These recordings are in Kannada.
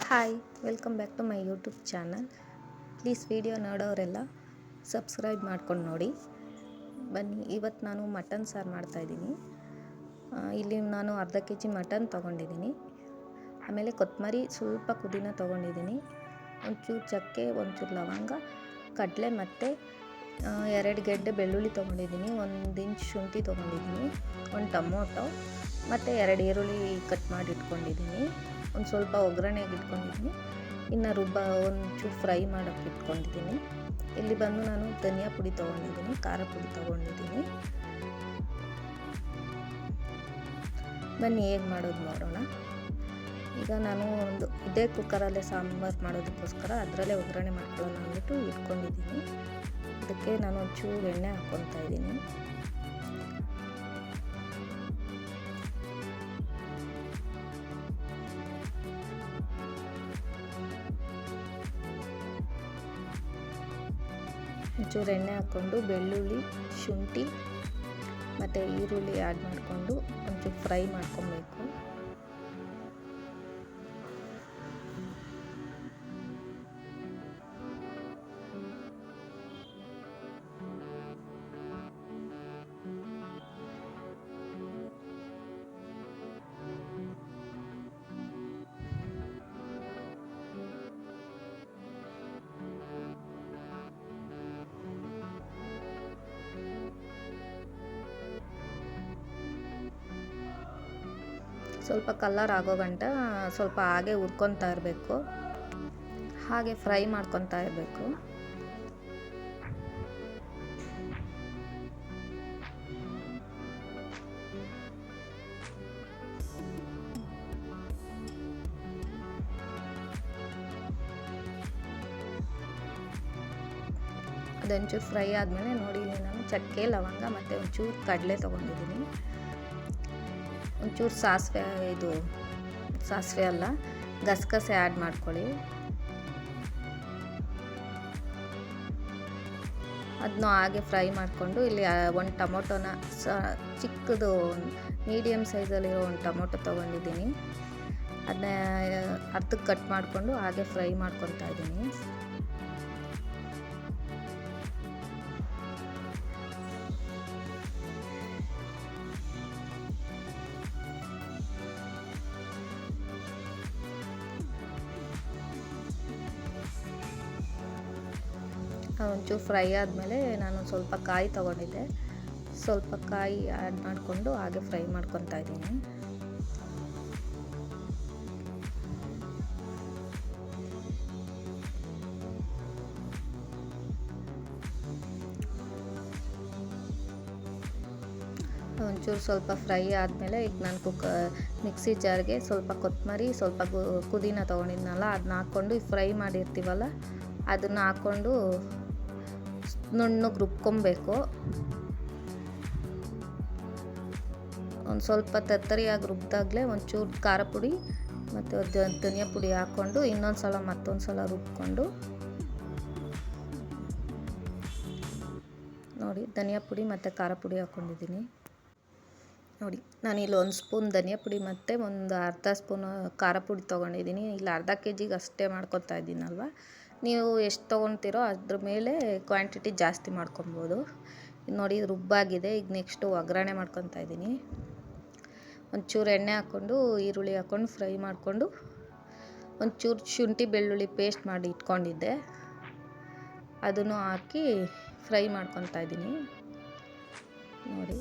Hi, welcome back to my YouTube channel. Please video ನೋಡೋರೆಲ್ಲ ಸಬ್ಸ್ಕ್ರೈಬ್ ಮಾಡ್ಕೊಂಡು ನೋಡಿ. ಬನ್ನಿ, ಇವತ್ತು ನಾನು ಮಟನ್ ಸಾರು ಮಾಡ್ತಾಯಿದ್ದೀನಿ. ಇಲ್ಲಿ ನಾನು ಅರ್ಧ kg ಮಟನ್ ತೊಗೊಂಡಿದ್ದೀನಿ. ಆಮೇಲೆ ಕೊತ್ತಂಬರಿ, ಸ್ವಲ್ಪ ಪುದೀನ ತೊಗೊಂಡಿದ್ದೀನಿ. ಒಂಚೂರು ಚಕ್ಕೆ, ಒಂಚೂರು ಲವಂಗ, ಕಡಲೆ ಮತ್ತು 2 ಗೆಡ್ಡೆ ಬೆಳ್ಳುಳ್ಳಿ ತೊಗೊಂಡಿದ್ದೀನಿ. 1 ಇಂಚ್ ಶುಂಠಿ ತೊಗೊಂಡಿದ್ದೀನಿ. 1 ಟೊಮೊಟೊ ಮತ್ತು 2 ಈರುಳ್ಳಿ ಕಟ್ ಮಾಡಿ ಇಟ್ಕೊಂಡಿದ್ದೀನಿ. ಒಂದು ಸ್ವಲ್ಪ ಒಗ್ಗರಣೆಗೆ ಇಟ್ಕೊಂಡಿದ್ದೀನಿ. ಇನ್ನು ಒಂಚೂರು ಫ್ರೈ ಮಾಡೋಕ್ಕೆ ಇಟ್ಕೊಂಡಿದ್ದೀನಿ. ಇಲ್ಲಿ ಬಂದು ನಾನು ಧನಿಯಾ ಪುಡಿ ತೊಗೊಂಡಿದ್ದೀನಿ, ಖಾರ ಪುಡಿ ತೊಗೊಂಡಿದ್ದೀನಿ. ಬನ್ನಿ ಹೇಗೆ ಮಾಡೋದು ನೋಡೋಣ. ಈಗ ನಾನು ಇದೇ ಕುಕ್ಕರಲ್ಲೇ ಸಾಂಬಾರು ಮಾಡೋದಕ್ಕೋಸ್ಕರ ಅದರಲ್ಲೇ ಒಗ್ಗರಣೆ ಮಾಡ್ಕೊಳ್ಳೋಣ ಅಂದ್ಬಿಟ್ಟು ಇಟ್ಕೊಂಡಿದ್ದೀನಿ. ಅದಕ್ಕೆ ನಾನು ಒಂಚೂರು ಎಣ್ಣೆ ಹಾಕ್ಕೊತಾ ಇದ್ದೀನಿ. ಒಂಚೂರು ಎಣ್ಣೆ ಹಾಕ್ಕೊಂಡು ಬೆಳ್ಳುಳ್ಳಿ, ಶುಂಠಿ ಮತ್ತು ಈರುಳ್ಳಿ ಆ್ಯಡ್ ಮಾಡಿಕೊಂಡು ಒಂಚೂರು ಫ್ರೈ ಮಾಡ್ಕೊಬೇಕು. ಸ್ವಲ್ಪ ಕಲರ್ ಆಗೋ ಗಂಟ ಸ್ವಲ್ಪ ಹಾಗೆ ಹುರ್ಕೊತಾ ಇರಬೇಕು, ಹಾಗೆ ಫ್ರೈ ಮಾಡ್ಕೊತಾ ಇರಬೇಕು. ಅದೊಂಚೂರು ಫ್ರೈ ಆದಮೇಲೆ ನೋಡಿ, ಇಲ್ಲಿ ನಾನು ಚಕ್ಕೆ, ಲವಂಗ ಮತ್ತು ಒಂಚೂರು ಕಡಲೆ ತೊಗೊಂಡಿದ್ದೀನಿ. ಒಂಚೂರು ಸಾಸಿವೆ ಅಲ್ಲ, ಗಸಗಸೆ ಆ್ಯಡ್ ಮಾಡ್ಕೊಳ್ಳಿ. ಅದನ್ನು ಹಾಗೆ ಫ್ರೈ ಮಾಡಿಕೊಂಡು ಇಲ್ಲಿ 1 ಟೊಮೊಟೊನ ಚಿಕ್ಕದು ಮೀಡಿಯಮ್ ಸೈಜಲ್ಲಿರೋ 1 ಟೊಮೊಟೊ ತೊಗೊಂಡಿದ್ದೀನಿ. ಅದನ್ನ ಅರ್ಧಕ್ಕೆ ಕಟ್ ಮಾಡಿಕೊಂಡು ಹಾಗೆ ಫ್ರೈ ಮಾಡ್ಕೊತಾ ಇದ್ದೀನಿ. ಒಂಚೂರು ಫ್ರೈ ಆದಮೇಲೆ ನಾನು ಸ್ವಲ್ಪ ಕಾಯಿ ತೊಗೊಂಡಿದ್ದೆ, ಸ್ವಲ್ಪ ಕಾಯಿ ಆ್ಯಡ್ ಮಾಡಿಕೊಂಡು ಹಾಗೆ ಫ್ರೈ ಮಾಡ್ಕೊತಾ ಇದ್ದೀನಿ. ಒಂಚೂರು ಸ್ವಲ್ಪ ಫ್ರೈ ಆದಮೇಲೆ ಈಗ ನಾನು ಮಿಕ್ಸಿ ಜಾರ್ಗೆ ಸ್ವಲ್ಪ ಕೊತ್ತಂಬರಿ, ಸ್ವಲ್ಪ ಪುದೀನ ತೊಗೊಂಡಿದ್ನಲ್ಲ, ಅದನ್ನ ಹಾಕ್ಕೊಂಡು ಫ್ರೈ ಮಾಡಿರ್ತೀವಲ್ಲ ಅದನ್ನು ಹಾಕ್ಕೊಂಡು ನುಣ್ಣಗೆ ರುಬ್ಕೊಬೇಕು. ಒಂದು ಸ್ವಲ್ಪ ತತ್ತರಿಯಾಗಿ ರುಬ್ಬಿದಾಗಲೇ ಒಂಚೂರು ಖಾರ ಪುಡಿ ಮತ್ತು ಧನಿಯಾ ಪುಡಿ ಹಾಕ್ಕೊಂಡು ಮತ್ತೊಂದು ಸಲ ರುಬ್ಕೊಂಡು ನೋಡಿ, ಧನಿಯಾ ಪುಡಿ ಮತ್ತು ಖಾರ ಪುಡಿ ಹಾಕ್ಕೊಂಡಿದ್ದೀನಿ. ನೋಡಿ, ನಾನಿಲ್ಲಿ 1 ಸ್ಪೂನ್ ಧನಿಯಾ ಪುಡಿ ಮತ್ತು ಒಂದು ಅರ್ಧ ಸ್ಪೂನು ಖಾರ ಪುಡಿ ತೊಗೊಂಡಿದ್ದೀನಿ. ಇಲ್ಲಿ ಅರ್ಧ kgಗೆ ಅಷ್ಟೇ ಮಾಡ್ಕೊತಾ ಇದ್ದೀನಲ್ವ, ನೀವು ಎಷ್ಟು ತೊಗೊಳ್ತೀರೋ ಅದ್ರ ಮೇಲೆ ಕ್ವಾಂಟಿಟಿ ಜಾಸ್ತಿ ಮಾಡ್ಕೊಬೋದು. ನೋಡಿ, ರುಬ್ಬಾಗಿದೆ. ಈಗ ನೆಕ್ಸ್ಟು ಒಗ್ಗರಣೆ ಮಾಡ್ಕೊತಾ ಇದ್ದೀನಿ. ಒಂಚೂರು ಎಣ್ಣೆ ಹಾಕ್ಕೊಂಡು ಈರುಳ್ಳಿ ಹಾಕ್ಕೊಂಡು ಫ್ರೈ ಮಾಡಿಕೊಂಡು ಒಂಚೂರು ಶುಂಠಿ ಬೆಳ್ಳುಳ್ಳಿ ಪೇಸ್ಟ್ ಮಾಡಿ ಇಟ್ಕೊಂಡಿದ್ದೆ, ಅದನ್ನು ಹಾಕಿ ಫ್ರೈ ಮಾಡ್ಕೊತಾ ಇದ್ದೀನಿ. ನೋಡಿ,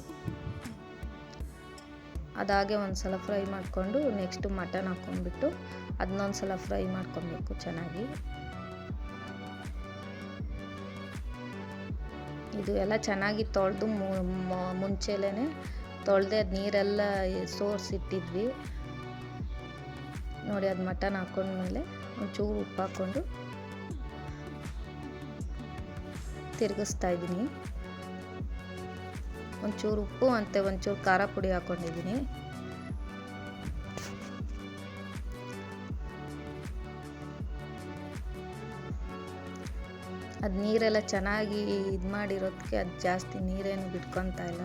ಅದಾಗೆ ಒಂದು ಸಲ ಫ್ರೈ ಮಾಡಿಕೊಂಡು ನೆಕ್ಸ್ಟು ಮಟನ್ ಹಾಕ್ಕೊಂಡ್ಬಿಟ್ಟು ಅದನ್ನೊಂದು ಸಲ ಫ್ರೈ ಮಾಡ್ಕೊಬೇಕು ಚೆನ್ನಾಗಿ. ಇದು ಎಲ್ಲ ಚೆನ್ನಾಗಿ ತೊಳೆದು ಮುಂಚೆಲೇ ತೊಳೆದೆ ಅದು ನೀರೆಲ್ಲ ಸೋರಿಸಿಟ್ಟಿದ್ವಿ. ನೋಡಿ, ಅದು ಮಟನ್ ಹಾಕ್ಕೊಂಡ್ಮೇಲೆ ಒಂಚೂರು ಉಪ್ಪು ಹಾಕ್ಕೊಂಡು ತಿರುಗಿಸ್ತಾ ಇದ್ದೀನಿ. ಒಂಚೂರು ಉಪ್ಪು ಮತ್ತು ಒಂಚೂರು ಖಾರ ಪುಡಿ ಹಾಕ್ಕೊಂಡಿದ್ದೀನಿ. ಅದು ನೀರೆಲ್ಲ ಚೆನ್ನಾಗಿ ಇದು ಮಾಡಿರೋದಕ್ಕೆ ಅದು ಜಾಸ್ತಿ ನೀರೇನು ಬಿಟ್ಕೊತಾ ಇಲ್ಲ,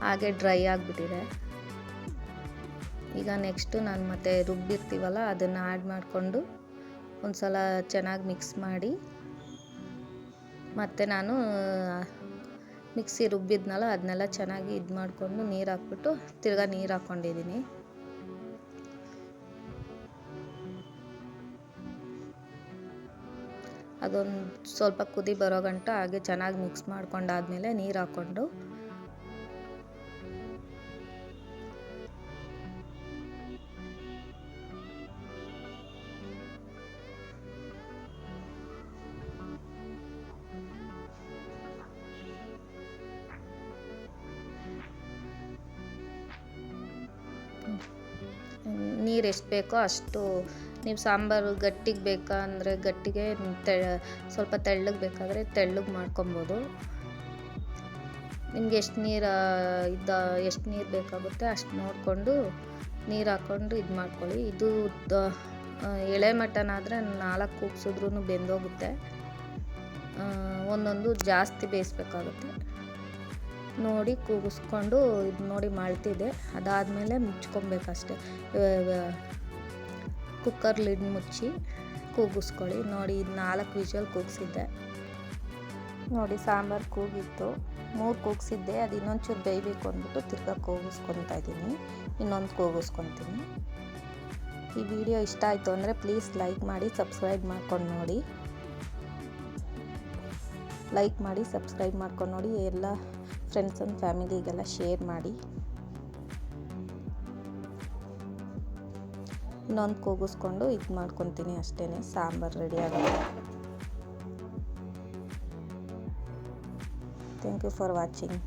ಹಾಗೆ ಡ್ರೈ ಆಗಿಬಿಟ್ಟಿದೆ. ಈಗ ನೆಕ್ಸ್ಟು ನಾನು ಮತ್ತೆ ರುಬ್ಬಿರ್ತೀವಲ್ಲ ಅದನ್ನು ಆ್ಯಡ್ ಮಾಡಿಕೊಂಡು ಒಂದು ಸಲ ಚೆನ್ನಾಗಿ ಮಿಕ್ಸ್ ಮಾಡಿ, ಮತ್ತು ನಾನು ಮಿಕ್ಸಿ ರುಬ್ಬಿದ್ನಲ್ಲ ಅದನ್ನೆಲ್ಲ ಚೆನ್ನಾಗಿ ಇದು ಮಾಡಿಕೊಂಡು ನೀರು ಹಾಕ್ಬಿಟ್ಟು ತಿರ್ಗಾ ನೀರು ಹಾಕ್ಕೊಂಡಿದ್ದೀನಿ. ಅದೊಂದು ಸ್ವಲ್ಪ ಕುದಿ ಬರೋ ಗಂಟ ಹಾಗೆ ಚೆನ್ನಾಗಿ ಮಿಕ್ಸ್ ಮಾಡ್ಕೊಂಡಾದ್ಮೇಲೆ ನೀರು ಹಾಕ್ಕೊಂಡು ನೀರು ಎಷ್ಟು ಬೇಕೋ ಅಷ್ಟು, ನೀವು ಸಾಂಬಾರು ಗಟ್ಟಿಗೆ ಬೇಕಂದರೆ ಗಟ್ಟಿಗೆ, ಸ್ವಲ್ಪ ತೆಳ್ಳಗೆ ಬೇಕಾದರೆ ತೆಳ್ಳಗೆ ಮಾಡ್ಕೊಬೋದು. ನಿಮ್ಗೆ ಎಷ್ಟು ನೀರು ಬೇಕಾಗುತ್ತೆ ಅಷ್ಟು ನೋಡಿಕೊಂಡು ನೀರು ಹಾಕ್ಕೊಂಡು ಇದು ಮಾಡ್ಕೊಳ್ಳಿ. ಇದು ಎಳೆ ಮಟನ್ ಆದರೆ 4 ಕೂಗ್ಸಿದ್ರೂ ಬೆಂದೋಗುತ್ತೆ. ಒಂದೊಂದು ಜಾಸ್ತಿ ಬೇಯಿಸ್ಬೇಕಾಗುತ್ತೆ. ನೋಡಿ ಕೂಗಿಸ್ಕೊಂಡು ಇದು ನೋಡಿ ಮಾಡ್ತಿದ್ದೆ. ಅದಾದಮೇಲೆ ಮುಚ್ಕೊಬೇಕಷ್ಟೆ. ಕುಕ್ಕರ್ ಲಿಡ್ ಮುಚ್ಚಿ ಕೂಗಿಸ್ಕೊಳ್ಳಿ. ನೋಡಿ 4 ವಿಷಲ್ ಕೂಗಿಸಿದ್ದೆ. ನೋಡಿ ಸಾಂಬಾರು ಕೂಗಿತ್ತು, 3 ಕೂಗಿಸಿದ್ದೆ. ಅದು ಇನ್ನೊಂಚೂರು ಬೇಯಬೇಕು ಅಂದ್ಬಿಟ್ಟು ತಿರ್ಗಾ ಕೂಗಿಸ್ಕೊತಾ ಇದ್ದೀನಿ. ಇನ್ನೊಂದು ಕೂಗಿಸ್ಕೊತೀನಿ. ಈ ವಿಡಿಯೋ ಇಷ್ಟ ಆಯಿತು ಅಂದರೆ ಪ್ಲೀಸ್ ಲೈಕ್ ಮಾಡಿ, ಸಬ್ಸ್ಕ್ರೈಬ್ ಮಾಡ್ಕೊಂಡು ನೋಡಿ. ಲೈಕ್ ಮಾಡಿ, ಸಬ್ಸ್ಕ್ರೈಬ್ ಮಾಡ್ಕೊಂಡು ನೋಡಿ. ಎಲ್ಲ ಫ್ರೆಂಡ್ಸ್ ಆ್ಯಂಡ್ ಫ್ಯಾಮಿಲಿಗೆಲ್ಲ ಶೇರ್ ಮಾಡಿ. ಇನ್ನೊಂದು ಕೂಗಿಸ್ಕೊಂಡು ಇದು ಮಾಡ್ಕೊತೀನಿ ಅಷ್ಟೇ. ಸಾಂಬಾರು ರೆಡಿ ಆಗುತ್ತೆ. Thank you for watching.